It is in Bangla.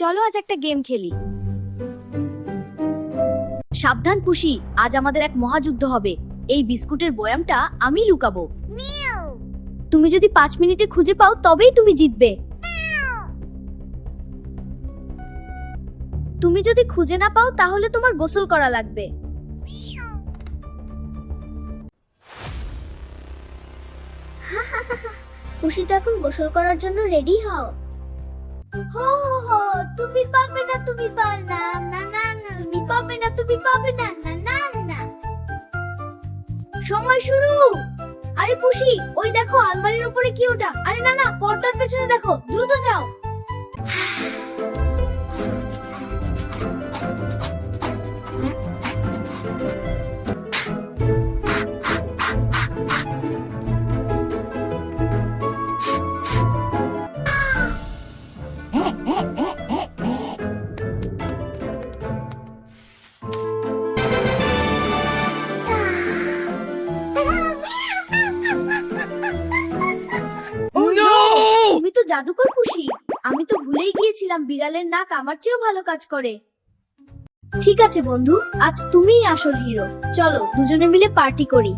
চলো আজ একটা গেম খেলি। সাবধান পুষি, আজ আমাদের এক মহাযুদ্ধ হবে। এই বিস্কুটের বয়ামটা আমি লুকাবো। তুমি যদি 5 মিনিটে খুঁজে পাও তবেই তুমি জিতবে। তুমি যদি খুঁজে না পাও তাহলে তোমার গোসল করা লাগবে। পুষি তো এখন গোসল করার জন্য রেডি হও। হো হো হো, তুমি পাবে না, তুমি পাবে না, না না না, তুমি পাবে না, তুমি পাবে না, না না না। সময় শুরু। আরে পুষি, ওই দেখো আলমারির উপরে কি ওটা? আরে না না, পর্দার পেছনে দেখো, দ্রুত যাও। তুমি তো জাদুকর পুষি। আমি তো ভুলেই গিয়েছিলাম বিড়ালের নাক আমার চেয়েও ভালো কাজ করে। ঠিক আছে বন্ধু, আজ তুমিই আসল হিরো। চলো দুজনে মিলে পার্টি করি।